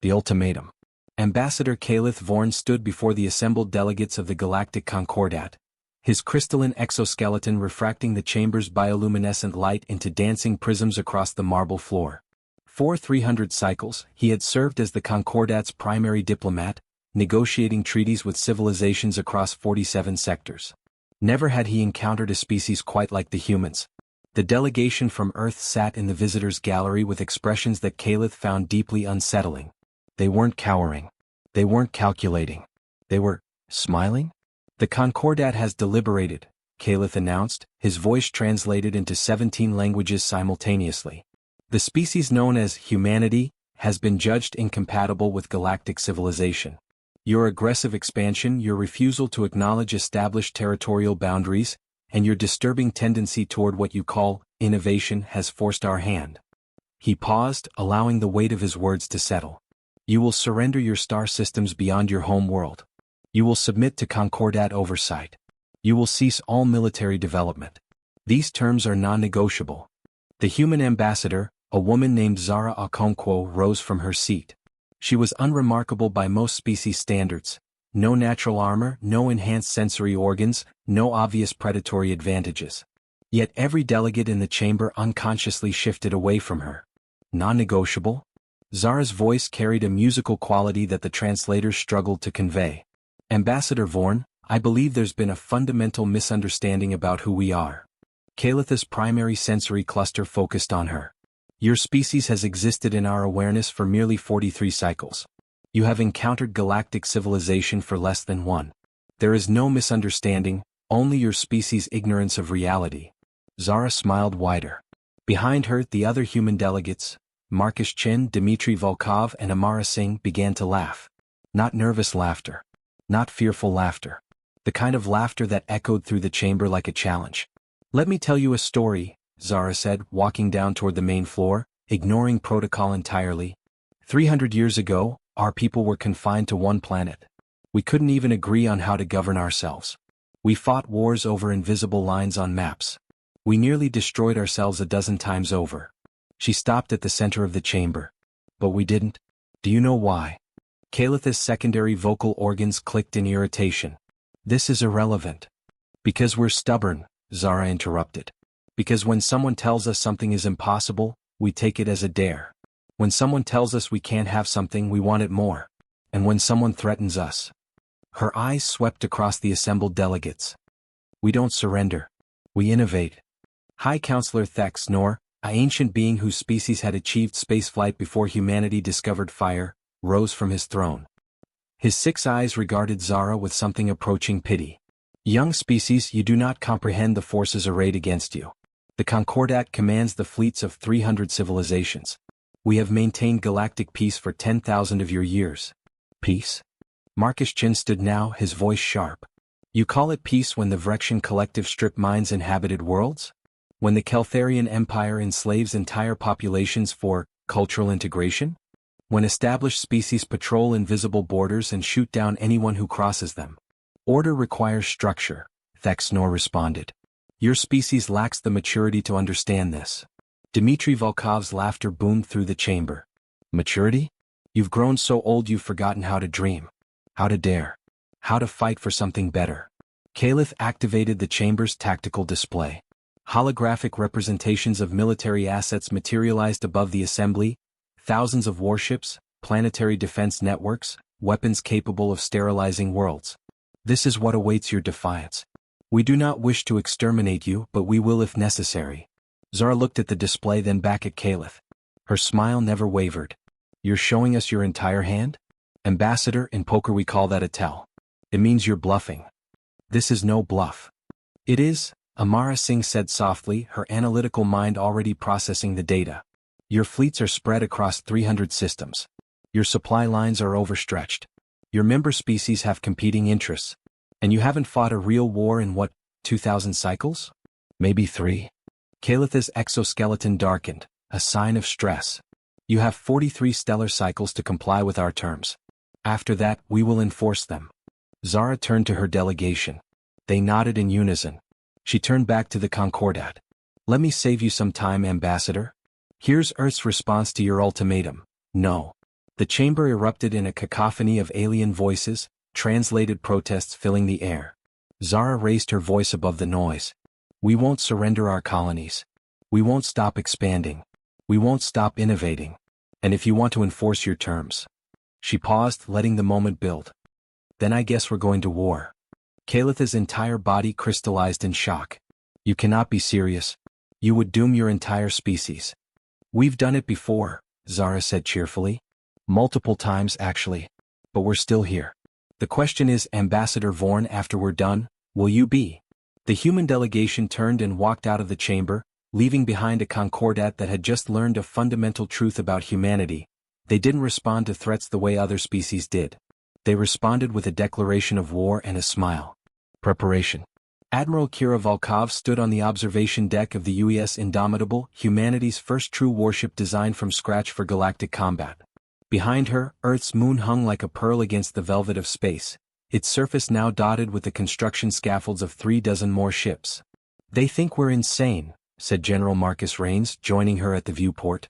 The ultimatum. Ambassador Caliph Vorn stood before the assembled delegates of the Galactic Concordat, his crystalline exoskeleton refracting the chamber's bioluminescent light into dancing prisms across the marble floor. For 300 cycles, he had served as the Concordat's primary diplomat, negotiating treaties with civilizations across 47 sectors. Never had he encountered a species quite like the humans. The delegation from Earth sat in the visitors' gallery with expressions that Caliph found deeply unsettling. They weren't cowering. They weren't calculating. They were smiling? The Concordat has deliberated, Caliph announced, his voice translated into 17 languages simultaneously. The species known as humanity has been judged incompatible with galactic civilization. Your aggressive expansion, your refusal to acknowledge established territorial boundaries, and your disturbing tendency toward what you call innovation has forced our hand. He paused, allowing the weight of his words to settle. You will surrender your star systems beyond your home world. You will submit to Concordat oversight. You will cease all military development. These terms are non-negotiable. The human ambassador, a woman named Zara Okonkwo, rose from her seat. She was unremarkable by most species standards. No natural armor, no enhanced sensory organs, no obvious predatory advantages. Yet every delegate in the chamber unconsciously shifted away from her. Non-negotiable? Zara's voice carried a musical quality that the translators struggled to convey. Ambassador Vorn, I believe there's been a fundamental misunderstanding about who we are. Caliph's primary sensory cluster focused on her. Your species has existed in our awareness for merely 43 cycles. You have encountered galactic civilization for less than one. There is no misunderstanding, only your species' ignorance of reality. Zara smiled wider. Behind her, the other human delegates, Marcus Chin, Dmitry Volkov, and Amara Singh, began to laugh. Not nervous laughter. Not fearful laughter. The kind of laughter that echoed through the chamber like a challenge. Let me tell you a story, Zara said, walking down toward the main floor, ignoring protocol entirely. 300 years ago, our people were confined to one planet. We couldn't even agree on how to govern ourselves. We fought wars over invisible lines on maps. We nearly destroyed ourselves a dozen times over. She stopped at the center of the chamber. But we didn't. Do you know why? Caliph's secondary vocal organs clicked in irritation. This is irrelevant. Because we're stubborn, Zara interrupted. Because when someone tells us something is impossible, we take it as a dare. When someone tells us we can't have something, we want it more. And when someone threatens us. Her eyes swept across the assembled delegates. We don't surrender. We innovate. High Counselor Thex Nor, an ancient being whose species had achieved spaceflight before humanity discovered fire, rose from his throne. His 6 eyes regarded Zara with something approaching pity. Young species, you do not comprehend the forces arrayed against you. The Concordat commands the fleets of 300 civilizations. We have maintained galactic peace for 10,000 of your years. Peace? Marcus Chin stood now, his voice sharp. You call it peace when the Vrexian collective strip mines inhabited worlds? When the Keltharian Empire enslaves entire populations for cultural integration? When established species patrol invisible borders and shoot down anyone who crosses them? Order requires structure, Thex Nor responded. Your species lacks the maturity to understand this. Dmitry Volkov's laughter boomed through the chamber. Maturity? You've grown so old you've forgotten how to dream. How to dare. How to fight for something better. Caliph activated the chamber's tactical display. Holographic representations of military assets materialized above the assembly, thousands of warships, planetary defense networks, weapons capable of sterilizing worlds. This is what awaits your defiance. We do not wish to exterminate you, but we will if necessary. Zara looked at the display, then back at Caliph. Her smile never wavered. You're showing us your entire hand? Ambassador, in poker we call that a tell. It means you're bluffing. This is no bluff. It is, Amara Singh said softly, her analytical mind already processing the data. Your fleets are spread across 300 systems. Your supply lines are overstretched. Your member species have competing interests. And you haven't fought a real war in what, 2,000 cycles? Maybe 3? Caliph's exoskeleton darkened, a sign of stress. You have 43 stellar cycles to comply with our terms. After that, we will enforce them. Zara turned to her delegation. They nodded in unison. She turned back to the Concordat. Let me save you some time, Ambassador. Here's Earth's response to your ultimatum. No. The chamber erupted in a cacophony of alien voices, translated protests filling the air. Zara raised her voice above the noise. We won't surrender our colonies. We won't stop expanding. We won't stop innovating. And if you want to enforce your terms. She paused, letting the moment build. Then I guess we're going to war. Kalitha's entire body crystallized in shock. You cannot be serious. You would doom your entire species. We've done it before, Zara said cheerfully. Multiple times actually. But we're still here. The question is, Ambassador Vorn, after we're done, will you be? The human delegation turned and walked out of the chamber, leaving behind a concordat that had just learned a fundamental truth about humanity. They didn't respond to threats the way other species did. They responded with a declaration of war and a smile. Preparation. Admiral Kira Volkov stood on the observation deck of the UES Indomitable, humanity's first true warship designed from scratch for galactic combat. Behind her, Earth's moon hung like a pearl against the velvet of space, its surface now dotted with the construction scaffolds of 36 more ships. They think we're insane, said General Marcus Rains, joining her at the viewport.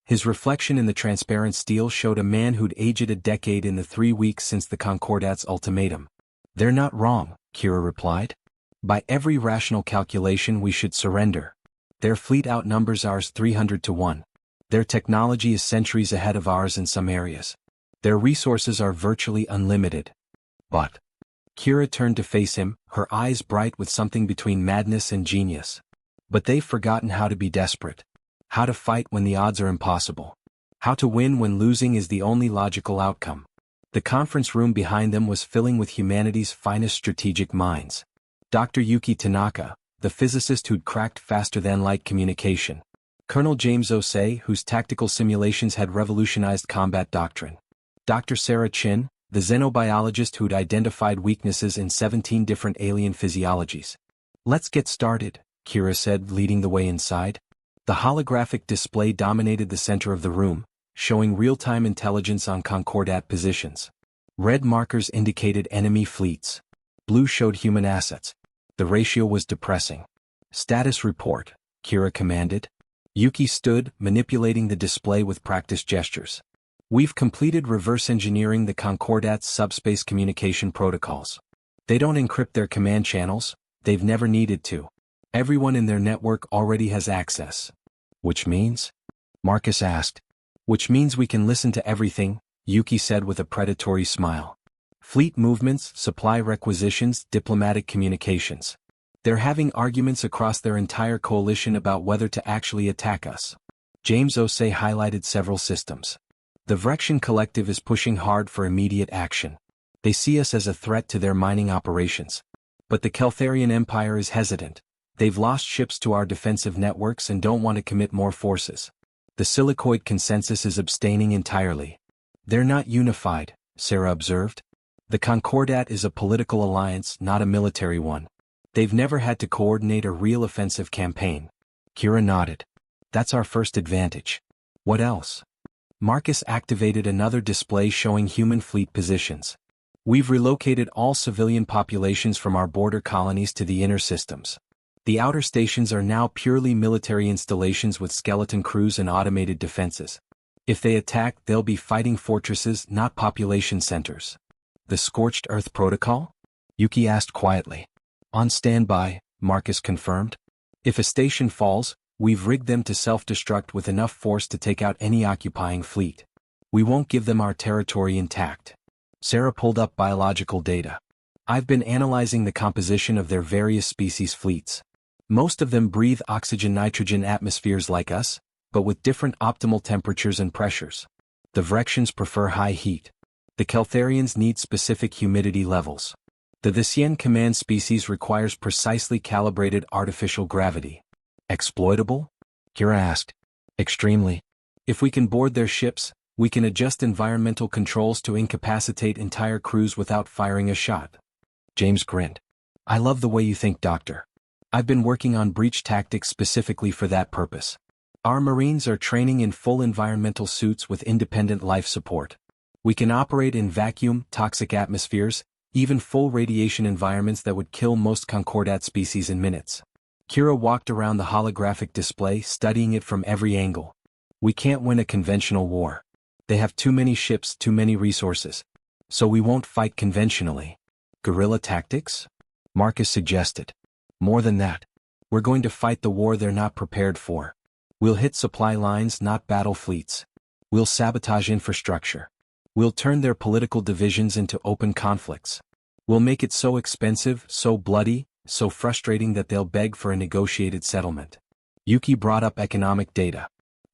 His reflection in the transparent steel showed a man who'd aged a decade in the 3 weeks since the Concordat's ultimatum. They're not wrong, Kira replied. By every rational calculation we should surrender. Their fleet outnumbers ours 300 to 1. Their technology is centuries ahead of ours in some areas. Their resources are virtually unlimited. But. Kira turned to face him, her eyes bright with something between madness and genius. But they've forgotten how to be desperate. How to fight when the odds are impossible. How to win when losing is the only logical outcome. The conference room behind them was filling with humanity's finest strategic minds. Dr. Yuki Tanaka, the physicist who'd cracked faster-than-light communication. Colonel James Osei, whose tactical simulations had revolutionized combat doctrine. Dr. Sarah Chin, the xenobiologist who'd identified weaknesses in 17 different alien physiologies. Let's get started, Kira said, leading the way inside. The holographic display dominated the center of the room, showing real-time intelligence on Concordat positions. Red markers indicated enemy fleets. Blue showed human assets. The ratio was depressing. Status report, Kira commanded. Yuki stood, manipulating the display with practiced gestures. We've completed reverse engineering the Concordat's subspace communication protocols. They don't encrypt their command channels, they've never needed to. Everyone in their network already has access. Which means? Marcus asked. Which means we can listen to everything, Yuki said with a predatory smile. Fleet movements, supply requisitions, diplomatic communications. They're having arguments across their entire coalition about whether to actually attack us. James Osei highlighted several systems. The Vrexian Collective is pushing hard for immediate action. They see us as a threat to their mining operations. But the Keltharian Empire is hesitant. They've lost ships to our defensive networks and don't want to commit more forces. The Silicoid Consensus is abstaining entirely. They're not unified, Sarah observed. The Concordat is a political alliance, not a military one. They've never had to coordinate a real offensive campaign. Kira nodded. That's our first advantage. What else? Marcus activated another display showing human fleet positions. We've relocated all civilian populations from our border colonies to the inner systems. The outer stations are now purely military installations with skeleton crews and automated defenses. If they attack, they'll be fighting fortresses, not population centers. The Scorched Earth Protocol? Yuki asked quietly. On standby, Marcus confirmed. If a station falls, we've rigged them to self-destruct with enough force to take out any occupying fleet. We won't give them our territory intact. Sarah pulled up biological data. I've been analyzing the composition of their various species fleets. Most of them breathe oxygen-nitrogen atmospheres like us, but with different optimal temperatures and pressures. The Vrexians prefer high heat. The Keltharians need specific humidity levels. The Visien command species requires precisely calibrated artificial gravity. Exploitable? Kira asked. Extremely. If we can board their ships, we can adjust environmental controls to incapacitate entire crews without firing a shot. James grinned. I love the way you think, Doctor. I've been working on breach tactics specifically for that purpose. Our Marines are training in full environmental suits with independent life support. We can operate in vacuum, toxic atmospheres, even full radiation environments that would kill most Concordat species in minutes. Kira walked around the holographic display, studying it from every angle. We can't win a conventional war. They have too many ships, too many resources. So we won't fight conventionally. Guerrilla tactics? Marcus suggested. More than that. We're going to fight the war they're not prepared for. We'll hit supply lines, not battle fleets. We'll sabotage infrastructure. We'll turn their political divisions into open conflicts. We'll make it so expensive, so bloody, so frustrating that they'll beg for a negotiated settlement. Yuki brought up economic data.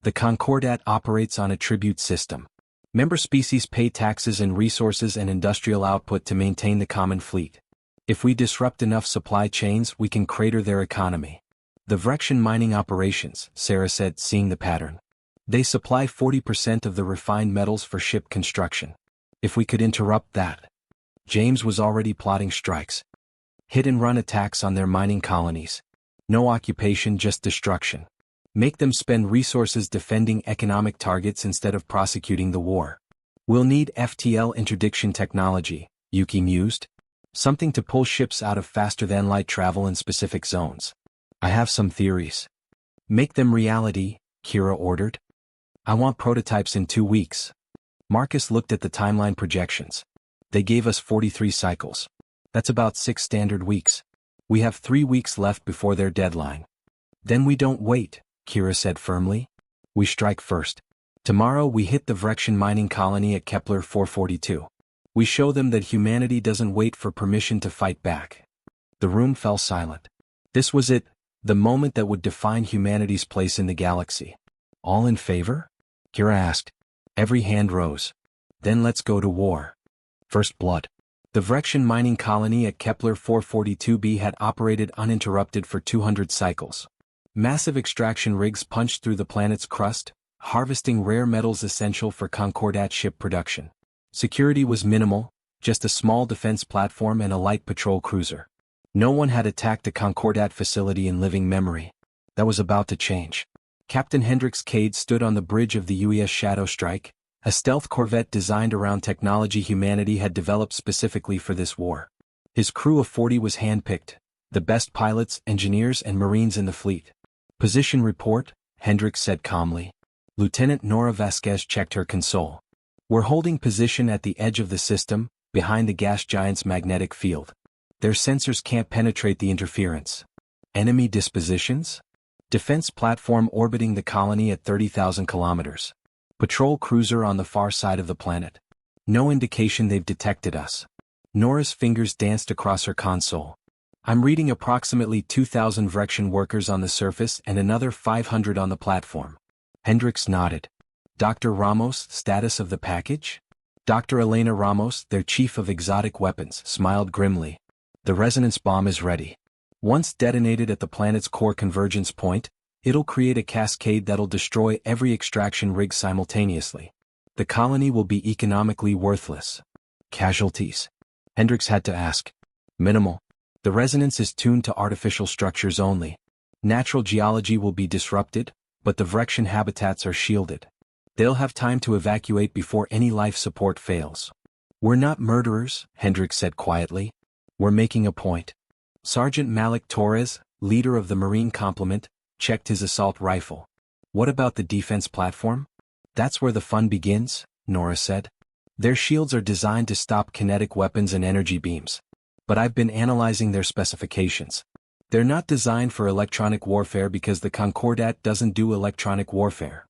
The Concordat operates on a tribute system. Member species pay taxes and resources and industrial output to maintain the common fleet. If we disrupt enough supply chains, we can crater their economy. The Vrexian mining operations, Sarah said, seeing the pattern. They supply 40% of the refined metals for ship construction. If we could interrupt that. James was already plotting strikes. Hit-and-run attacks on their mining colonies. No occupation, just destruction. Make them spend resources defending economic targets instead of prosecuting the war. We'll need FTL interdiction technology, Yuki mused. Something to pull ships out of faster-than-light travel in specific zones. I have some theories. Make them reality, Kira ordered. I want prototypes in 2 weeks. Marcus looked at the timeline projections. They gave us 43 cycles. That's about 6 standard weeks. We have 3 weeks left before their deadline. Then we don't wait, Kira said firmly. We strike first. Tomorrow we hit the Vrexian mining colony at Kepler 442. We show them that humanity doesn't wait for permission to fight back. The room fell silent. This was it, the moment that would define humanity's place in the galaxy. All in favor? Kira asked. Every hand rose. Then let's go to war. First blood. The Vrexian mining colony at Kepler 442b had operated uninterrupted for 200 cycles. Massive extraction rigs punched through the planet's crust, harvesting rare metals essential for Concordat ship production. Security was minimal, just a small defense platform and a light patrol cruiser. No one had attacked a Concordat facility in living memory. That was about to change. Captain Hendrix Cade stood on the bridge of the UES Shadow Strike, a stealth corvette designed around technology humanity had developed specifically for this war. His crew of 40 was handpicked, the best pilots, engineers, and Marines in the fleet. Position report, Hendrix said calmly. Lieutenant Nora Vasquez checked her console. We're holding position at the edge of the system, behind the gas giant's magnetic field. Their sensors can't penetrate the interference. Enemy dispositions? Defense platform orbiting the colony at 30,000 kilometers. Patrol cruiser on the far side of the planet. No indication they've detected us. Nora's fingers danced across her console. I'm reading approximately 2,000 Vrexian workers on the surface and another 500 on the platform. Hendrix nodded. Dr. Ramos, status of the package? Dr. Elena Ramos, their chief of exotic weapons, smiled grimly. The resonance bomb is ready. Once detonated at the planet's core convergence point, it'll create a cascade that'll destroy every extraction rig simultaneously. The colony will be economically worthless. Casualties? Hendrix had to ask. Minimal. The resonance is tuned to artificial structures only. Natural geology will be disrupted, but the Vrexian habitats are shielded. They'll have time to evacuate before any life support fails. We're not murderers, Hendrix said quietly. We're making a point. Sergeant Malik Torres, leader of the Marine Complement, checked his assault rifle. What about the defense platform? That's where the fun begins, Nora said. Their shields are designed to stop kinetic weapons and energy beams. But I've been analyzing their specifications. They're not designed for electronic warfare because the Concordat doesn't do electronic warfare.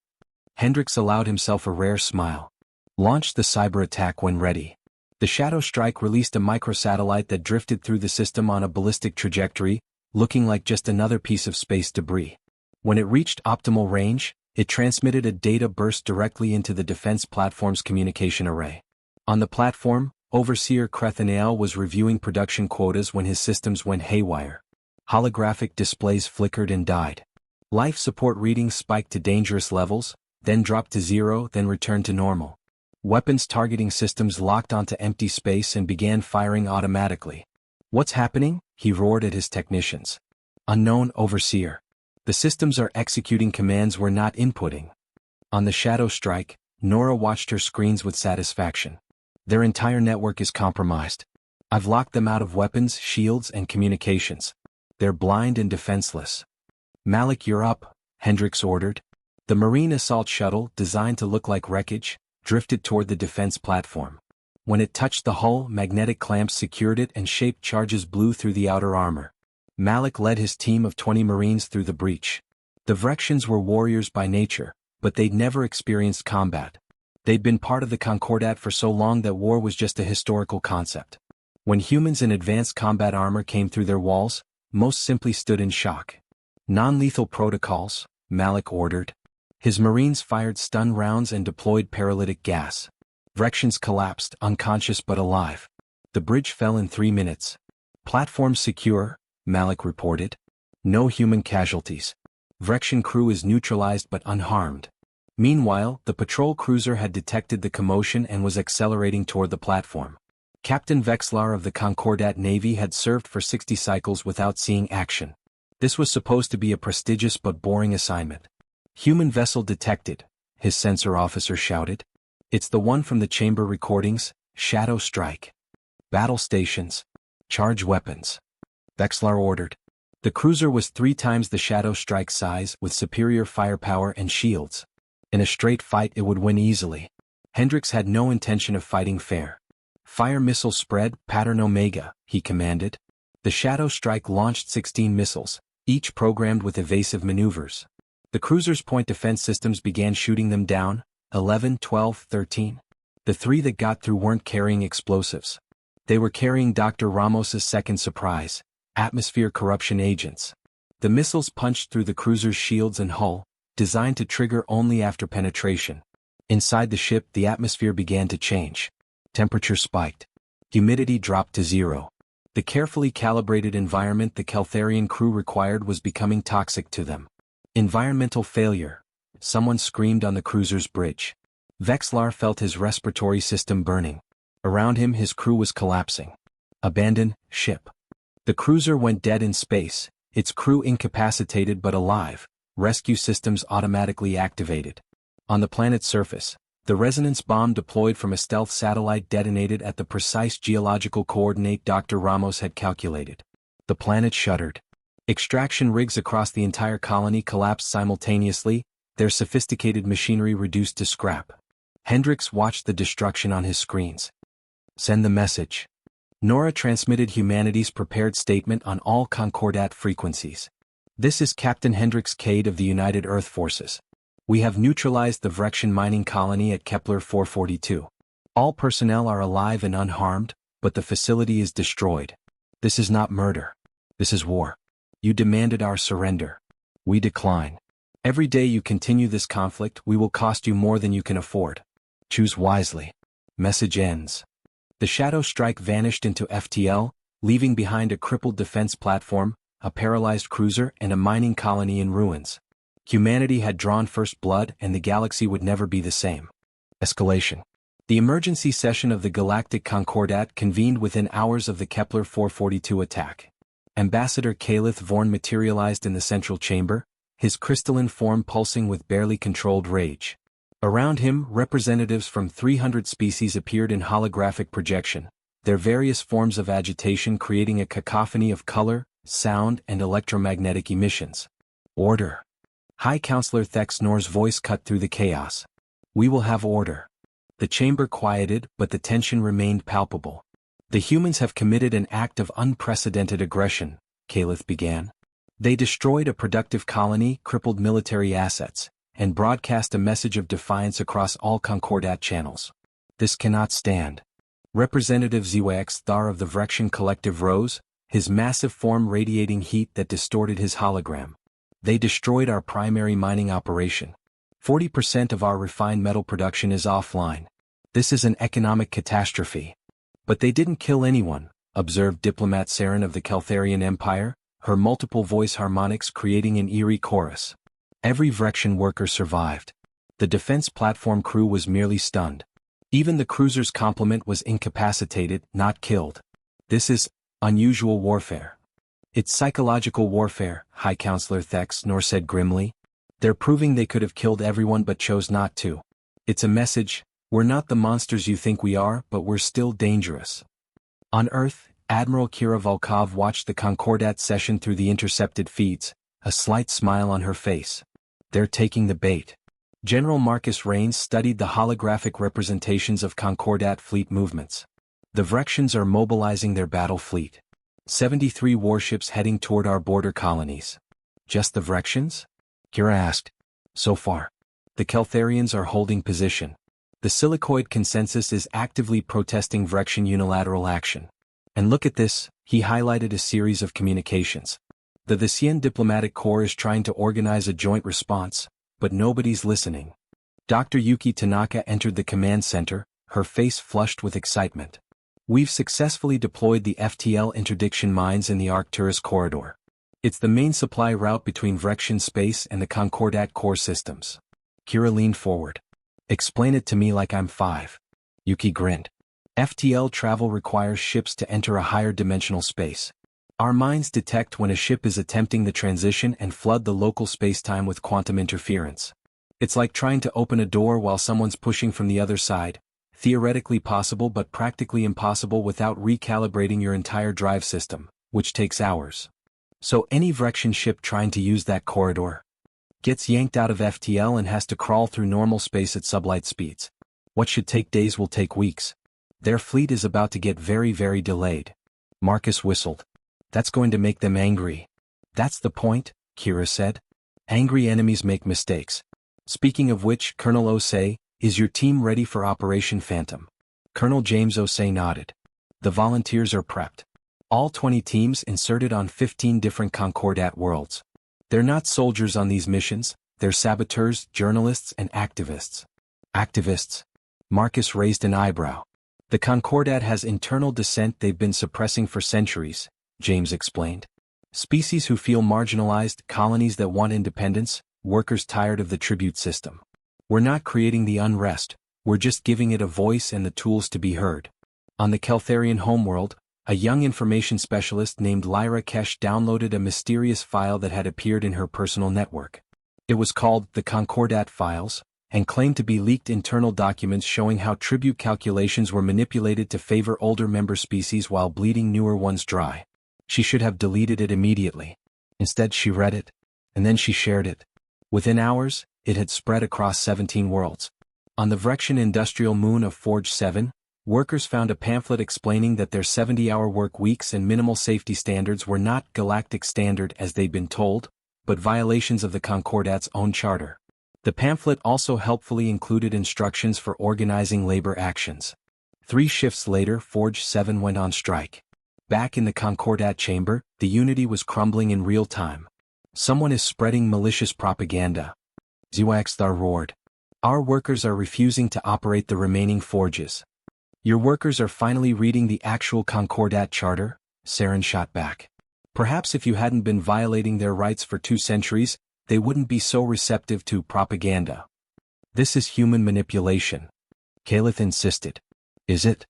Hendrix allowed himself a rare smile. Launch the cyber attack when ready. The Shadow Strike released a microsatellite that drifted through the system on a ballistic trajectory, looking like just another piece of space debris. When it reached optimal range, it transmitted a data burst directly into the defense platform's communication array. On the platform, Overseer Crethanael was reviewing production quotas when his systems went haywire. Holographic displays flickered and died. Life support readings spiked to dangerous levels, then dropped to 0, then returned to normal. Weapons targeting systems locked onto empty space and began firing automatically. What's happening? He roared at his technicians. Unknown, Overseer. The systems are executing commands we're not inputting. On the Shadow Strike, Nora watched her screens with satisfaction. Their entire network is compromised. I've locked them out of weapons, shields, and communications. They're blind and defenseless. Malik, you're up, Hendrix ordered. The Marine Assault Shuttle, designed to look like wreckage, drifted toward the defense platform. When it touched the hull, magnetic clamps secured it and shaped charges blew through the outer armor. Malik led his team of 20 Marines through the breach. The Vrexians were warriors by nature, but they'd never experienced combat. They'd been part of the Concordat for so long that war was just a historical concept. When humans in advanced combat armor came through their walls, most simply stood in shock. Non-lethal protocols, Malik ordered. His Marines fired stun rounds and deployed paralytic gas. Vrexians collapsed, unconscious but alive. The bridge fell in 3 minutes. Platform secure, Malik reported. No human casualties. Vrexian crew is neutralized but unharmed. Meanwhile, the patrol cruiser had detected the commotion and was accelerating toward the platform. Captain Vexlar of the Concordat Navy had served for 60 cycles without seeing action. This was supposed to be a prestigious but boring assignment. Human vessel detected, his sensor officer shouted. It's the one from the chamber recordings, Shadow Strike. Battle stations. Charge weapons. Vexlar ordered. The cruiser was 3 times the Shadow Strike size with superior firepower and shields. In a straight fight it would win easily. Hendricks had no intention of fighting fair. Fire missile spread, pattern Omega, he commanded. The Shadow Strike launched 16 missiles, each programmed with evasive maneuvers. The cruiser's point defense systems began shooting them down, 11, 12, 13. The 3 that got through weren't carrying explosives. They were carrying Dr. Ramos's second surprise, atmosphere corruption agents. The missiles punched through the cruiser's shields and hull, designed to trigger only after penetration. Inside the ship the atmosphere began to change. Temperature spiked. Humidity dropped to 0. The carefully calibrated environment the Keltharian crew required was becoming toxic to them. Environmental failure, someone screamed on the cruiser's bridge. Vexlar felt his respiratory system burning. Around him his crew was collapsing. Abandon ship. The cruiser went dead in space, its crew incapacitated but alive, rescue systems automatically activated. On the planet's surface, the resonance bomb deployed from a stealth satellite detonated at the precise geological coordinate Dr. Ramos had calculated. The planet shuddered. Extraction rigs across the entire colony collapsed simultaneously, their sophisticated machinery reduced to scrap. Hendricks watched the destruction on his screens. Send the message. Nora transmitted humanity's prepared statement on all Concordat frequencies. This is Captain Hendricks Cade of the United Earth Forces. We have neutralized the Vrexian mining colony at Kepler 442. All personnel are alive and unharmed, but the facility is destroyed. This is not murder. This is war. You demanded our surrender. We decline. Every day you continue this conflict, we will cost you more than you can afford. Choose wisely. Message ends. The Shadow Strike vanished into FTL, leaving behind a crippled defense platform, a paralyzed cruiser and a mining colony in ruins. Humanity had drawn first blood and the galaxy would never be the same. Escalation. The emergency session of the Galactic Concordat convened within hours of the Kepler 442 attack. Ambassador Calith Vorn materialized in the central chamber, his crystalline form pulsing with barely controlled rage. Around him, representatives from 300 species appeared in holographic projection, their various forms of agitation creating a cacophony of color, sound, and electromagnetic emissions. Order. High Counselor Thexnor's voice cut through the chaos. We will have order. The chamber quieted, but the tension remained palpable. The humans have committed an act of unprecedented aggression, Calith began. They destroyed a productive colony, crippled military assets, and broadcast a message of defiance across all Concordat channels. This cannot stand. Representative Zwax Thar of the Vrexian Collective rose, his massive form radiating heat that distorted his hologram. They destroyed our primary mining operation. 40% of our refined metal production is offline. This is an economic catastrophe. But they didn't kill anyone, observed diplomat Saren of the Keltharian Empire, her multiple voice harmonics creating an eerie chorus. Every Vrexian worker survived. The defense platform crew was merely stunned. Even the cruiser's complement was incapacitated, not killed. This is unusual warfare. It's psychological warfare, High Counselor Thexnor said grimly. They're proving they could have killed everyone but chose not to. It's a message, we're not the monsters you think we are, but we're still dangerous. On Earth, Admiral Kira Volkov watched the Concordat session through the intercepted feeds, a slight smile on her face. They're taking the bait. General Marcus Raines studied the holographic representations of Concordat fleet movements. The Vrexians are mobilizing their battle fleet. 73 warships heading toward our border colonies. Just the Vrexians? Kira asked. So far. The Keltharians are holding position. The Silicoid consensus is actively protesting Vrexian unilateral action. And look at this, he highlighted a series of communications. The Thesian Diplomatic Corps is trying to organize a joint response, but nobody's listening. Dr. Yuki Tanaka entered the command center, her face flushed with excitement. We've successfully deployed the FTL interdiction mines in the Arcturus corridor. It's the main supply route between Vrexian space and the Concordat core systems. Kira leaned forward. Explain it to me like I'm 5. Yuki grinned. FTL travel requires ships to enter a higher dimensional space. Our mines detect when a ship is attempting the transition and flood the local spacetime with quantum interference. It's like trying to open a door while someone's pushing from the other side, theoretically possible but practically impossible without recalibrating your entire drive system, which takes hours. So any Vrexian ship trying to use that corridor gets yanked out of FTL and has to crawl through normal space at sublight speeds. What should take days will take weeks. Their fleet is about to get very, very delayed. Marcus whistled. That's going to make them angry. That's the point, Kira said. Angry enemies make mistakes. Speaking of which, Colonel Osei, is your team ready for Operation Phantom? Colonel James Osei nodded. The volunteers are prepped. All 20 teams inserted on 15 different Concordat worlds. They're not soldiers on these missions, they're saboteurs, journalists, and activists. Activists? Marcus raised an eyebrow. The Concordat has internal dissent they've been suppressing for centuries, James explained. Species who feel marginalized, colonies that want independence, workers tired of the tribute system. We're not creating the unrest, we're just giving it a voice and the tools to be heard. On the Keltharian homeworld, a young information specialist named Lyra Kesh downloaded a mysterious file that had appeared in her personal network. It was called the Concordat Files, and claimed to be leaked internal documents showing how tribute calculations were manipulated to favor older member species while bleeding newer ones dry. She should have deleted it immediately. Instead she read it, and then she shared it. Within hours, it had spread across 17 worlds. On the Vrexian industrial moon of Forge 7, workers found a pamphlet explaining that their 70-hour work weeks and minimal safety standards were not galactic standard as they'd been told, but violations of the Concordat's own charter. The pamphlet also helpfully included instructions for organizing labor actions. 3 shifts later, Forge 7 went on strike. Back in the Concordat chamber, the unity was crumbling in real time. Someone is spreading malicious propaganda. Ziwaxthar roared. Our workers are refusing to operate the remaining forges. Your workers are finally reading the actual Concordat charter, Saren shot back. Perhaps if you hadn't been violating their rights for 2 centuries, they wouldn't be so receptive to propaganda. This is human manipulation. Calith insisted. Is it?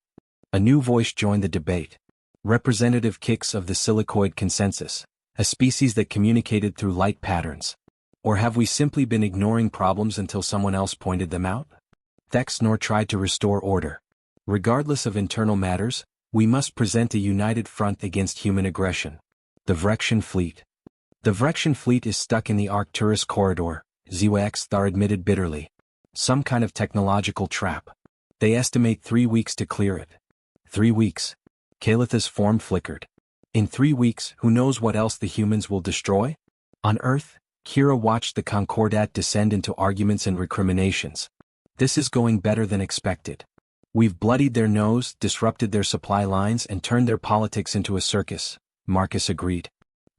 A new voice joined the debate. Representative Kix of the Silicoid consensus, a species that communicated through light patterns. Or have we simply been ignoring problems until someone else pointed them out? Thexnor tried to restore order. Regardless of internal matters, we must present a united front against human aggression. The Vrexian fleet. The Vrexian fleet is stuck in the Arcturus corridor, Ziwaxthar admitted bitterly. Some kind of technological trap. They estimate 3 weeks to clear it. 3 weeks. Calith's form flickered. In 3 weeks, who knows what else the humans will destroy? On Earth, Kira watched the Concordat descend into arguments and recriminations. This is going better than expected. We've bloodied their nose, disrupted their supply lines, and turned their politics into a circus, Marcus agreed.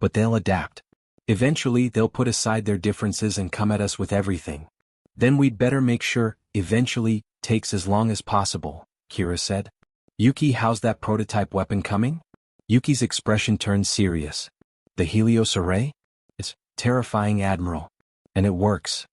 But they'll adapt. Eventually, they'll put aside their differences and come at us with everything. Then we'd better make sure, eventually, takes as long as possible, Kira said. Yuki, how's that prototype weapon coming? Yuki's expression turned serious. The Helios array? It's terrifying, Admiral. And it works.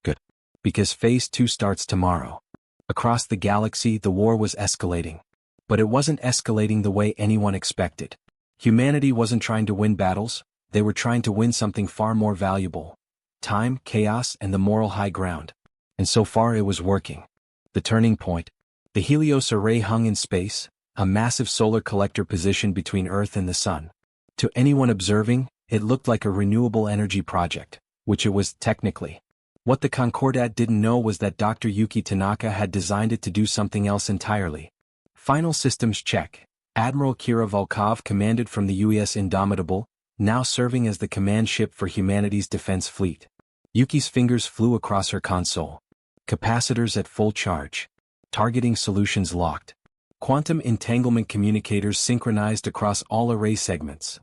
Good. Because Phase 2 starts tomorrow. Across the galaxy, the war was escalating. But it wasn't escalating the way anyone expected. Humanity wasn't trying to win battles, they were trying to win something far more valuable. Time, chaos, and the moral high ground. And so far it was working. The turning point. The Helios array hung in space, a massive solar collector positioned between Earth and the Sun. To anyone observing, it looked like a renewable energy project, which it was technically. What the Concordat didn't know was that Dr. Yuki Tanaka had designed it to do something else entirely. Final systems check. Admiral Kira Volkov commanded from the UES Indomitable, now serving as the command ship for humanity's defense fleet. Yuki's fingers flew across her console. Capacitors at full charge. Targeting solutions locked. Quantum entanglement communicators synchronized across all array segments.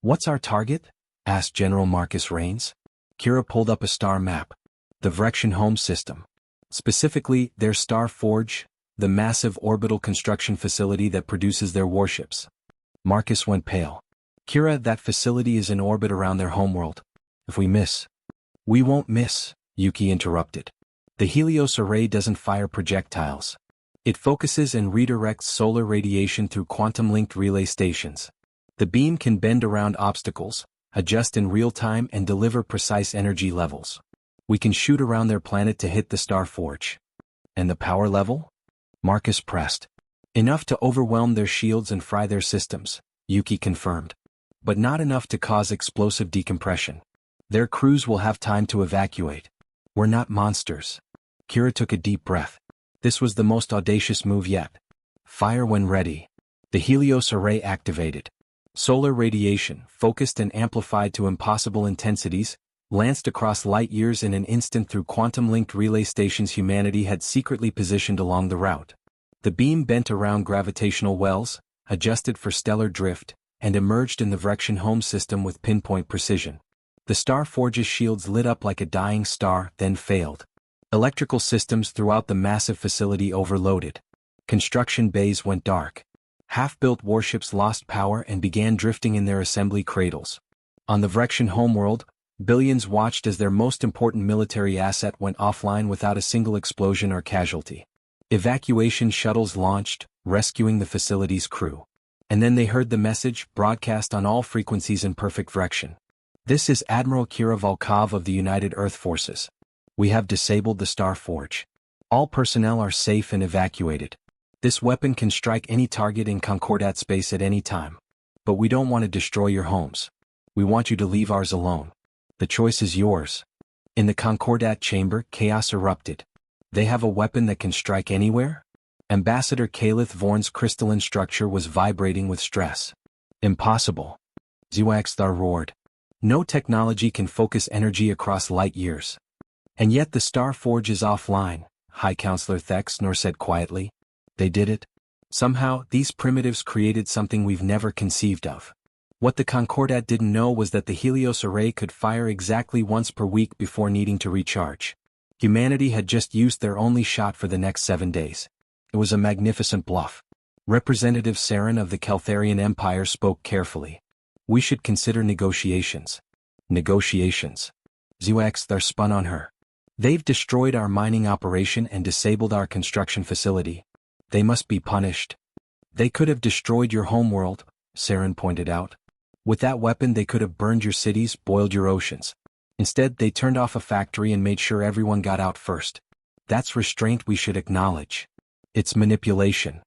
"What's our target?" asked General Marcus Rains. Kira pulled up a star map. The Vrection home system. Specifically, their Star Forge, the massive orbital construction facility that produces their warships. Marcus went pale. "Kira, that facility is in orbit around their homeworld. If we miss..." "We won't miss," Yuki interrupted. "The Helios array doesn't fire projectiles. It focuses and redirects solar radiation through quantum-linked relay stations. The beam can bend around obstacles, adjust in real time and deliver precise energy levels. We can shoot around their planet to hit the Star Forge." "And the power level?" Marcus pressed. "Enough to overwhelm their shields and fry their systems," Yuki confirmed. "But not enough to cause explosive decompression. Their crews will have time to evacuate. We're not monsters." Kira took a deep breath. This was the most audacious move yet. Fire when ready. The Helios array activated. Solar radiation, focused and amplified to impossible intensities, lanced across light years in an instant through quantum-linked relay stations humanity had secretly positioned along the route. The beam bent around gravitational wells, adjusted for stellar drift, and emerged in the Vrection home system with pinpoint precision. The Star Forge's shields lit up like a dying star, then failed. Electrical systems throughout the massive facility overloaded. Construction bays went dark. Half-built warships lost power and began drifting in their assembly cradles. On the Vrection homeworld, billions watched as their most important military asset went offline without a single explosion or casualty. Evacuation shuttles launched, rescuing the facility's crew. And then they heard the message, broadcast on all frequencies in perfect Vrection. "This is Admiral Kira Volkov of the United Earth Forces. We have disabled the Star Forge. All personnel are safe and evacuated. This weapon can strike any target in Concordat space at any time. But we don't want to destroy your homes. We want you to leave ours alone. The choice is yours." In the Concordat chamber, chaos erupted. "They have a weapon that can strike anywhere?" Ambassador Calith Vorn's crystalline structure was vibrating with stress. "Impossible." Ziwaxthar roared. "No technology can focus energy across light years." "And yet the Star Forge is offline," High Counselor Thexnor said quietly. "They did it. Somehow, these primitives created something we've never conceived of." What the Concordat didn't know was that the Helios array could fire exactly once per week before needing to recharge. Humanity had just used their only shot for the next 7 days. It was a magnificent bluff. Representative Saren of the Keltharian Empire spoke carefully. "We should consider negotiations." "Negotiations?" Ziwaxthar spun on her. "They've destroyed our mining operation and disabled our construction facility. They must be punished." "They could have destroyed your homeworld," Saren pointed out. "With that weapon they could have burned your cities, boiled your oceans. Instead, they turned off a factory and made sure everyone got out first. That's restraint we should acknowledge." "It's manipulation,"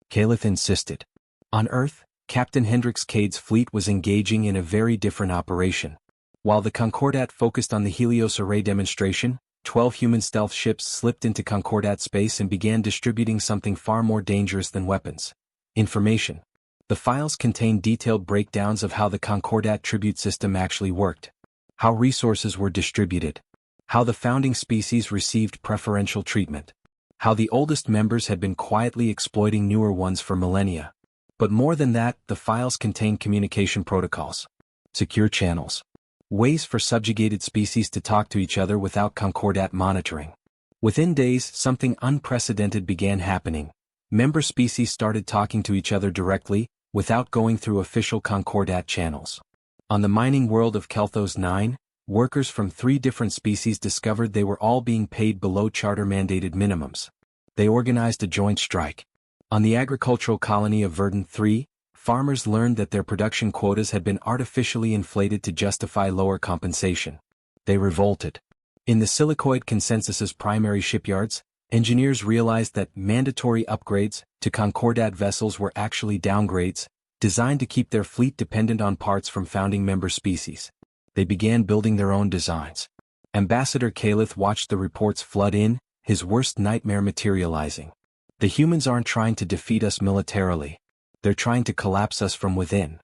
Calith insisted. On Earth, Captain Hendrix Cade's fleet was engaging in a very different operation. While the Concordat focused on the Helios array demonstration, 12 human stealth ships slipped into Concordat space and began distributing something far more dangerous than weapons: information. The files contained detailed breakdowns of how the Concordat tribute system actually worked, how resources were distributed, how the founding species received preferential treatment, how the oldest members had been quietly exploiting newer ones for millennia. But more than that, the files contained communication protocols, secure channels, ways for subjugated species to talk to each other without Concordat monitoring. Within days, something unprecedented began happening. Member species started talking to each other directly, without going through official Concordat channels. On the mining world of Kelthos 9, workers from 3 different species discovered they were all being paid below charter-mandated minimums. They organized a joint strike. On the agricultural colony of Verdun 3, farmers learned that their production quotas had been artificially inflated to justify lower compensation. They revolted. In the Silicoid Consensus's primary shipyards, engineers realized that mandatory upgrades to Concordat vessels were actually downgrades, designed to keep their fleet dependent on parts from founding member species. They began building their own designs. Ambassador Calith watched the reports flood in, his worst nightmare materializing. The humans aren't trying to defeat us militarily. They're trying to collapse us from within.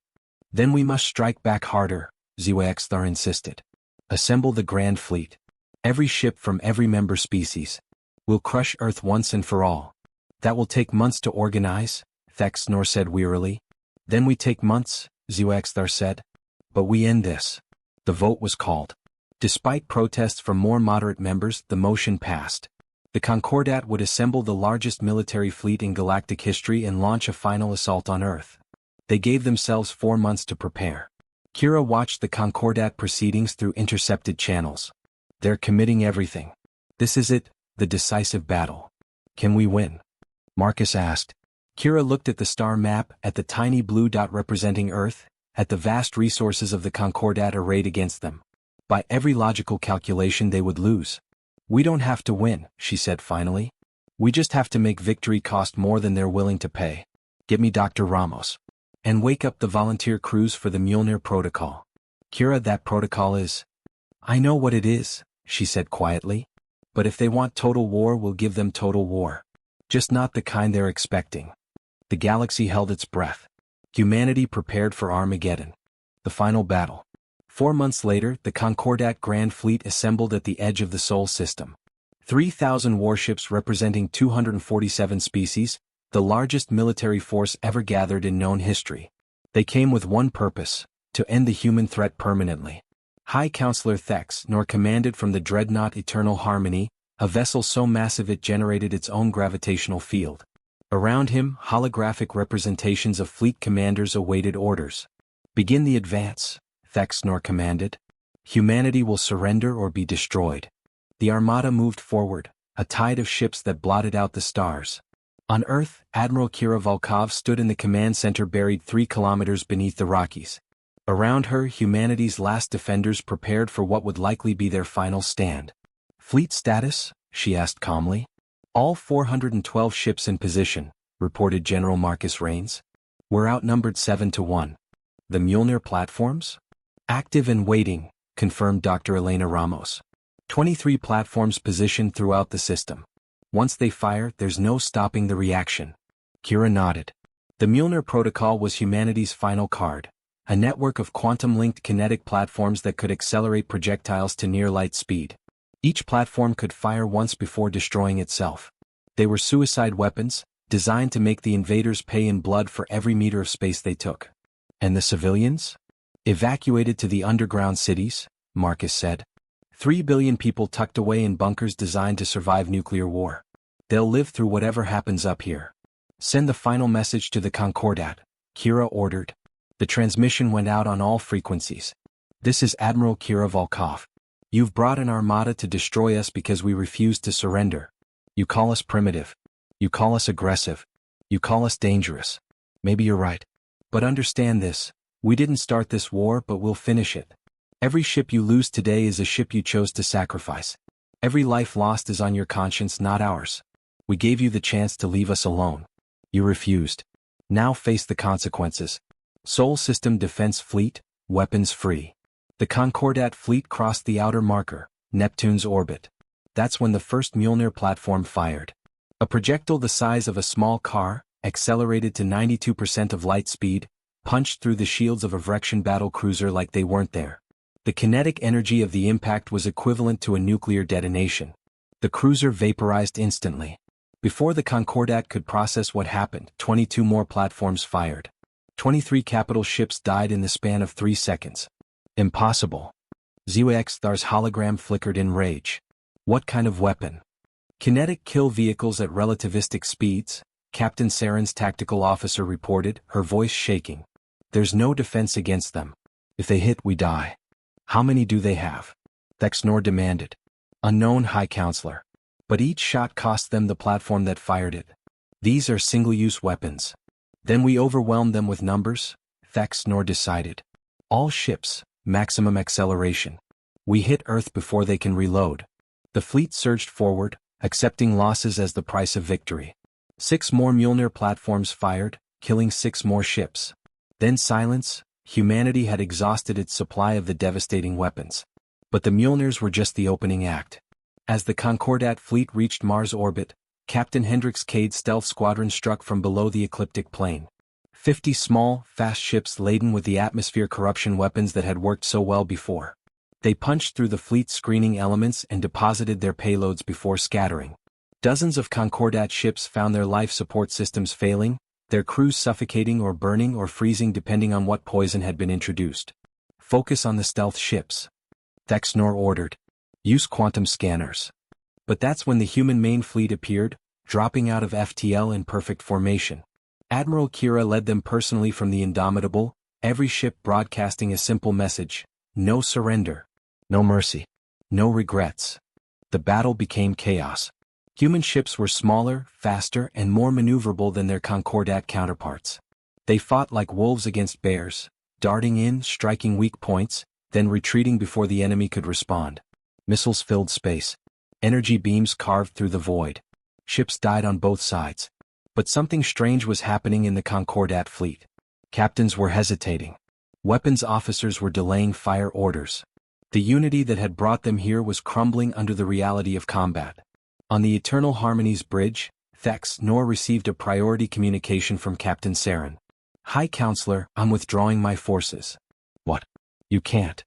Then we must strike back harder, Zewexthar insisted. Assemble the Grand Fleet. Every ship from every member species. We'll crush Earth once and for all. That will take months to organize, Thexnor said wearily. Then we take months, Zewexthar said. But we end this. The vote was called. Despite protests from more moderate members, the motion passed. The Concordat would assemble the largest military fleet in galactic history and launch a final assault on Earth. They gave themselves 4 months to prepare. Kira watched the Concordat proceedings through intercepted channels. They're committing everything. This is it, the decisive battle. Can we win? Marcus asked. Kira looked at the star map, at the tiny blue dot representing Earth, at the vast resources of the Concordat arrayed against them. By every logical calculation they would lose. We don't have to win, she said finally. We just have to make victory cost more than they're willing to pay. Get me Dr. Ramos. And wake up the volunteer crews for the Mjolnir Protocol. Kira, that protocol is... I know what it is, she said quietly. But if they want total war, we'll give them total war. Just not the kind they're expecting. The galaxy held its breath. Humanity prepared for Armageddon. The final battle. 4 months later, the Concordat Grand Fleet assembled at the edge of the Sol system. 3,000 warships representing 247 species, the largest military force ever gathered in known history. They came with one purpose, to end the human threat permanently. High Counselor Thexnor commanded from the dreadnought Eternal Harmony, a vessel so massive it generated its own gravitational field. Around him, holographic representations of fleet commanders awaited orders. Begin the advance, Thexnor commanded. Humanity will surrender or be destroyed. The armada moved forward, a tide of ships that blotted out the stars. On Earth, Admiral Kira Volkov stood in the command center buried 3 kilometers beneath the Rockies. Around her, humanity's last defenders prepared for what would likely be their final stand. Fleet status? She asked calmly. All 412 ships in position, reported General Marcus Rains. We're outnumbered 7-1. The Mjolnir platforms? Active and waiting, confirmed Dr. Elena Ramos. 23 platforms positioned throughout the system. Once they fire, there's no stopping the reaction. Kira nodded. The Mjolnir Protocol was humanity's final card, a network of quantum-linked kinetic platforms that could accelerate projectiles to near-light speed. Each platform could fire once before destroying itself. They were suicide weapons, designed to make the invaders pay in blood for every meter of space they took. And the civilians? Evacuated to the underground cities, Marcus said. 3 billion people tucked away in bunkers designed to survive nuclear war. They'll live through whatever happens up here. Send the final message to the Concordat, Kira ordered. The transmission went out on all frequencies. This is Admiral Kira Volkov. You've brought an armada to destroy us because we refuse to surrender. You call us primitive. You call us aggressive. You call us dangerous. Maybe you're right. But understand this. We didn't start this war, but we'll finish it. Every ship you lose today is a ship you chose to sacrifice. Every life lost is on your conscience, not ours. We gave you the chance to leave us alone. You refused. Now face the consequences. Sol System Defense Fleet, weapons free. The Concordat fleet crossed the outer marker, Neptune's orbit. That's when the first Mjolnir platform fired. A projectile the size of a small car, accelerated to 92% of light speed, punched through the shields of a Vrexian battlecruiser like they weren't there. The kinetic energy of the impact was equivalent to a nuclear detonation. The cruiser vaporized instantly. Before the Concordat could process what happened, 22 more platforms fired. 23 capital ships died in the span of 3 seconds. Impossible. Zewexthar's hologram flickered in rage. What kind of weapon? Kinetic kill vehicles at relativistic speeds, Captain Saren's tactical officer reported, her voice shaking. There's no defense against them. If they hit, we die. How many do they have? Thexnor demanded. Unknown, High Counselor. But each shot cost them the platform that fired it. These are single-use weapons. Then we overwhelm them with numbers, Thexnor decided. All ships, maximum acceleration. We hit Earth before they can reload. The fleet surged forward, accepting losses as the price of victory. 6 more Mjolnir platforms fired, killing 6 more ships. Then silence. Humanity had exhausted its supply of the devastating weapons. But the Mjolnirs were just the opening act. As the Concordat fleet reached Mars orbit, Captain Hendrix Cade's stealth squadron struck from below the ecliptic plane. 50 small, fast ships laden with the atmosphere corruption weapons that had worked so well before. They punched through the fleet's screening elements and deposited their payloads before scattering. Dozens of Concordat ships found their life support systems failing, their crews suffocating or burning or freezing depending on what poison had been introduced. Focus on the stealth ships. Thexnor ordered. Use quantum scanners. But that's when the human main fleet appeared, dropping out of FTL in perfect formation. Admiral Kira led them personally from the Indomitable, every ship broadcasting a simple message: no surrender, no mercy, no regrets. The battle became chaos. Human ships were smaller, faster, and more maneuverable than their Concordat counterparts. They fought like wolves against bears, darting in, striking weak points, then retreating before the enemy could respond. Missiles filled space. Energy beams carved through the void. Ships died on both sides. But something strange was happening in the Concordat fleet. Captains were hesitating. Weapons officers were delaying fire orders. The unity that had brought them here was crumbling under the reality of combat. On the Eternal Harmonies bridge, Thexnor received a priority communication from Captain Saren. High Counselor, I'm withdrawing my forces. What? You can't.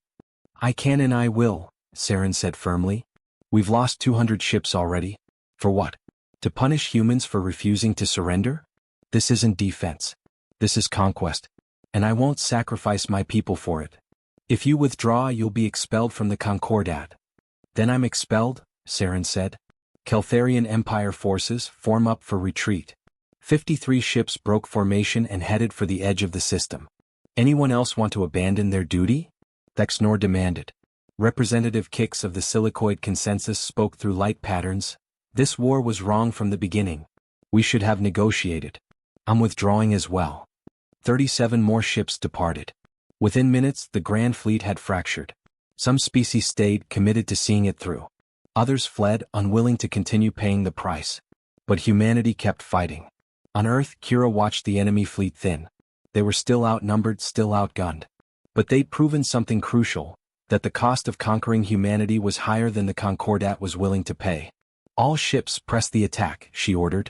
I can and I will, Saren said firmly. We've lost 200 ships already. For what? To punish humans for refusing to surrender? This isn't defense. This is conquest. And I won't sacrifice my people for it. If you withdraw, you'll be expelled from the Concordat. Then I'm expelled, Saren said. Keltharian Empire forces form up for retreat. 53 ships broke formation and headed for the edge of the system. Anyone else want to abandon their duty? Thexnor demanded. Representative Kix of the Silicoid Consensus spoke through light patterns. This war was wrong from the beginning. We should have negotiated. I'm withdrawing as well. 37 more ships departed. Within minutes, the Grand Fleet had fractured. Some species stayed, committed to seeing it through. Others fled, unwilling to continue paying the price. But humanity kept fighting. On Earth, Kira watched the enemy fleet thin. They were still outnumbered, still outgunned. But they'd proven something crucial, that the cost of conquering humanity was higher than the Concordat was willing to pay. All ships press the attack, she ordered.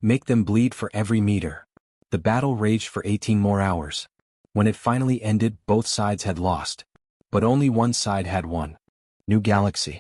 Make them bleed for every meter. The battle raged for 18 more hours. When it finally ended, both sides had lost. But only one side had won. New Galaxy.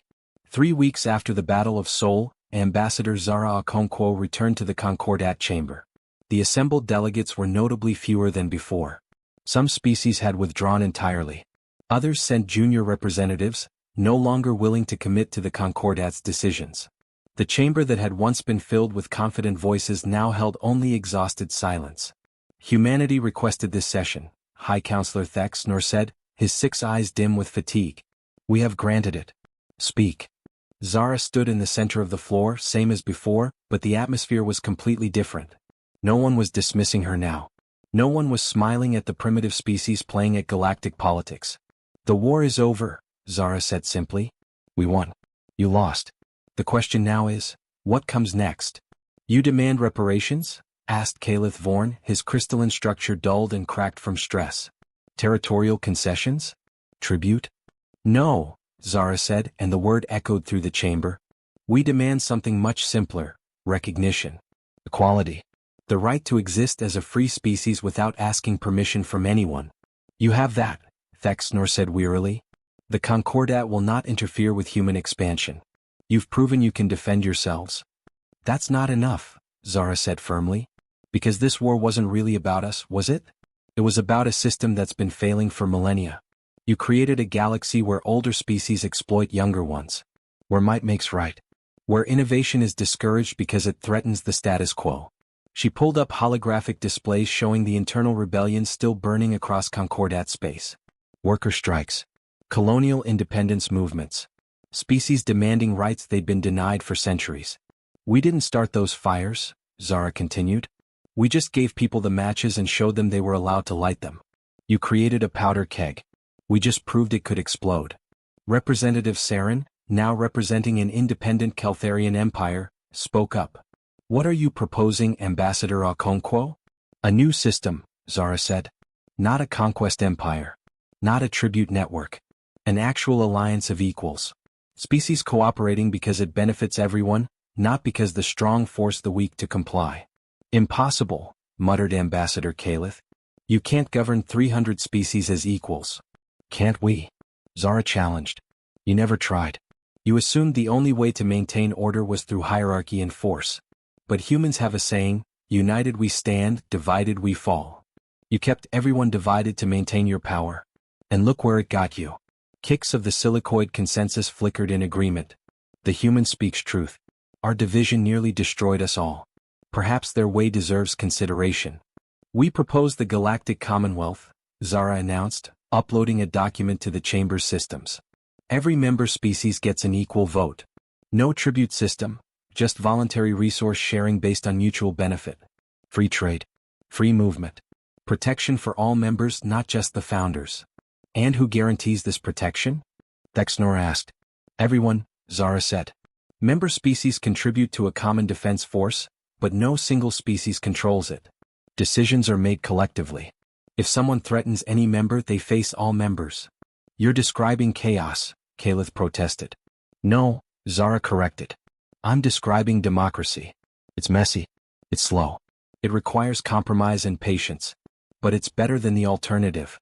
3 weeks after the Battle of Sol, Ambassador Zara Okonkwo returned to the Concordat chamber. The assembled delegates were notably fewer than before. Some species had withdrawn entirely. Others sent junior representatives, no longer willing to commit to the Concordat's decisions. The chamber that had once been filled with confident voices now held only exhausted silence. Humanity requested this session, High Counselor Thexnor said, his 6 eyes dim with fatigue. We have granted it. Speak. Zara stood in the center of the floor, same as before, but the atmosphere was completely different. No one was dismissing her now. No one was smiling at the primitive species playing at galactic politics. The war is over, Zara said simply. We won. You lost. The question now is, what comes next? You demand reparations? Asked Calith Vorn, his crystalline structure dulled and cracked from stress. Territorial concessions? Tribute? No, Zara said, and the word echoed through the chamber. We demand something much simpler: recognition. Equality. The right to exist as a free species without asking permission from anyone. You have that, Thexnor said wearily. The Concordat will not interfere with human expansion. You've proven you can defend yourselves. That's not enough, Zara said firmly. Because this war wasn't really about us, was it? It was about a system that's been failing for millennia. You created a galaxy where older species exploit younger ones. Where might makes right. Where innovation is discouraged because it threatens the status quo. She pulled up holographic displays showing the internal rebellion still burning across Concordat space. Worker strikes. Colonial independence movements. Species demanding rights they'd been denied for centuries. We didn't start those fires, Zara continued. We just gave people the matches and showed them they were allowed to light them. You created a powder keg. We just proved it could explode. Representative Saren, now representing an independent Keltharian empire, spoke up. What are you proposing, Ambassador Okonkwo? A new system, Zara said. Not a conquest empire. Not a tribute network. An actual alliance of equals. Species cooperating because it benefits everyone, not because the strong force the weak to comply. Impossible, muttered Ambassador Calith. You can't govern 300 species as equals. Can't we? Zara challenged. You never tried. You assumed the only way to maintain order was through hierarchy and force. But humans have a saying, united we stand, divided we fall. You kept everyone divided to maintain your power. And look where it got you. Kicks of the silicoid consensus flickered in agreement. The human speaks truth. Our division nearly destroyed us all. Perhaps their way deserves consideration. We propose the Galactic Commonwealth, Zara announced, uploading a document to the Chamber's systems. Every member species gets an equal vote. No tribute system, just voluntary resource sharing based on mutual benefit. Free trade. Free movement. Protection for all members, not just the founders. And who guarantees this protection? Thexnor asked. Everyone, Zara said. Member species contribute to a common defense force, but no single species controls it. Decisions are made collectively. If someone threatens any member, they face all members. You're describing chaos, Calith protested. No, Zara corrected. I'm describing democracy. It's messy. It's slow. It requires compromise and patience. But it's better than the alternative.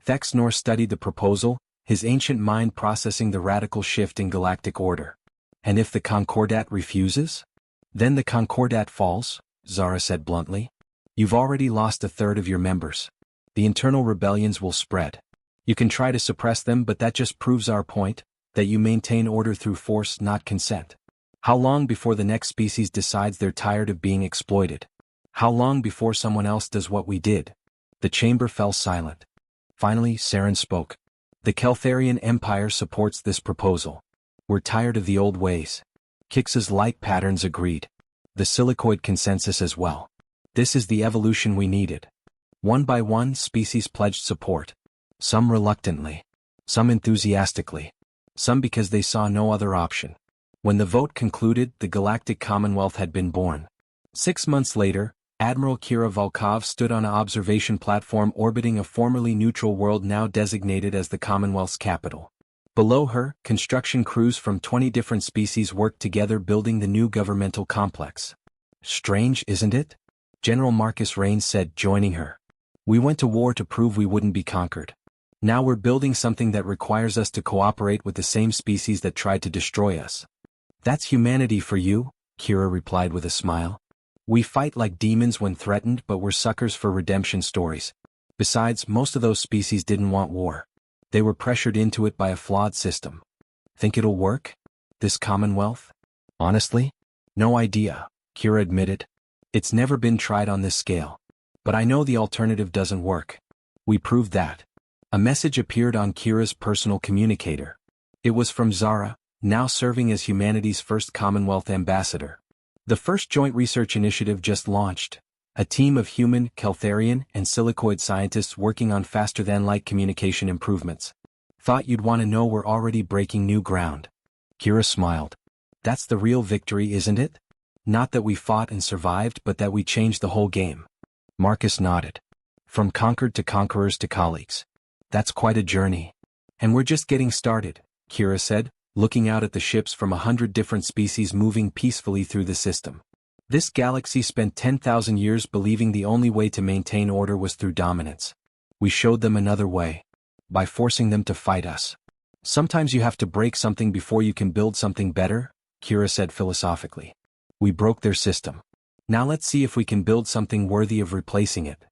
Thexnor studied the proposal, his ancient mind processing the radical shift in galactic order. And if the Concordat refuses? Then the Concordat falls, Zara said bluntly. You've already lost a third of your members. The internal rebellions will spread. You can try to suppress them, but that just proves our point, that you maintain order through force, not consent. How long before the next species decides they're tired of being exploited? How long before someone else does what we did? The chamber fell silent. Finally, Saren spoke. The Keltharian Empire supports this proposal. We're tired of the old ways. Kix's light patterns agreed. The silicoid consensus as well. This is the evolution we needed. One by one, species pledged support. Some reluctantly. Some enthusiastically. Some because they saw no other option. When the vote concluded, the Galactic Commonwealth had been born. 6 months later, Admiral Kira Volkov stood on an observation platform orbiting a formerly neutral world now designated as the Commonwealth's capital. Below her, construction crews from 20 different species worked together building the new governmental complex. Strange, isn't it? General Marcus Rains said, joining her. We went to war to prove we wouldn't be conquered. Now we're building something that requires us to cooperate with the same species that tried to destroy us. That's humanity for you, Kira replied with a smile. We fight like demons when threatened, but we're suckers for redemption stories. Besides, most of those species didn't want war. They were pressured into it by a flawed system. Think it'll work? This Commonwealth? Honestly? No idea, Kira admitted. It's never been tried on this scale. But I know the alternative doesn't work. We proved that. A message appeared on Kira's personal communicator. It was from Zara, now serving as humanity's first Commonwealth ambassador. The first joint research initiative just launched. A team of human, Keltharian, and silicoid scientists working on faster-than-light communication improvements. Thought you'd want to know we're already breaking new ground. Kira smiled. That's the real victory, isn't it? Not that we fought and survived, but that we changed the whole game. Marcus nodded. From conquered to conquerors to colleagues. That's quite a journey. And we're just getting started, Kira said, looking out at the ships from 100 different species moving peacefully through the system. This galaxy spent 10,000 years believing the only way to maintain order was through dominance. We showed them another way. By forcing them to fight us. Sometimes you have to break something before you can build something better, Kira said philosophically. We broke their system. Now let's see if we can build something worthy of replacing it.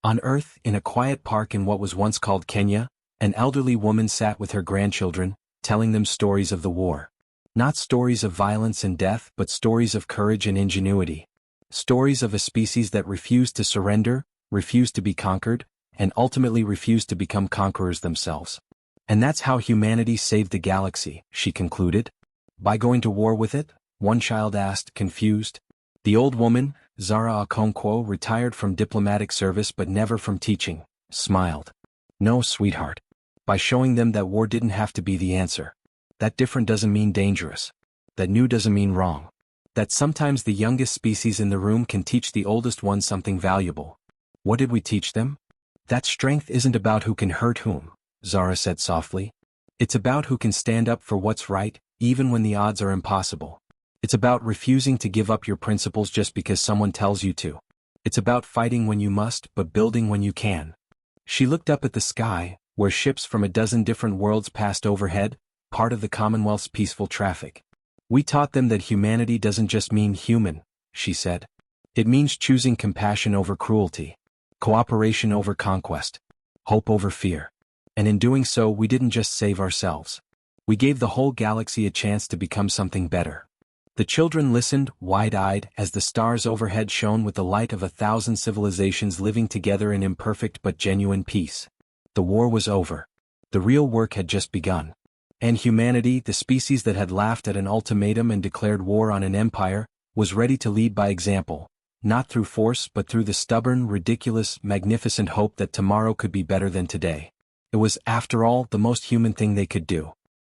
On Earth, in a quiet park in what was once called Kenya, an elderly woman sat with her grandchildren, telling them stories of the war. Not stories of violence and death, but stories of courage and ingenuity. Stories of a species that refused to surrender, refused to be conquered, and ultimately refused to become conquerors themselves. And that's how humanity saved the galaxy, she concluded. By going to war with it? One child asked, confused. The old woman, Zara Okonkwo, retired from diplomatic service but never from teaching, smiled. No, sweetheart. By showing them that war didn't have to be the answer. That different doesn't mean dangerous. That new doesn't mean wrong. That sometimes the youngest species in the room can teach the oldest one something valuable. What did we teach them? That strength isn't about who can hurt whom, Zara said softly. It's about who can stand up for what's right, even when the odds are impossible. It's about refusing to give up your principles just because someone tells you to. It's about fighting when you must, but building when you can. She looked up at the sky, where ships from a dozen different worlds passed overhead, part of the Commonwealth's peaceful traffic. We taught them that humanity doesn't just mean human, she said. It means choosing compassion over cruelty, cooperation over conquest, hope over fear. And in doing so, we didn't just save ourselves. We gave the whole galaxy a chance to become something better. The children listened, wide-eyed, as the stars overhead shone with the light of 1,000 civilizations living together in imperfect but genuine peace. The war was over. The real work had just begun. And humanity, the species that had laughed at an ultimatum and declared war on an empire, was ready to lead by example, not through force but through the stubborn, ridiculous, magnificent hope that tomorrow could be better than today. It was, after all, the most human thing they could do.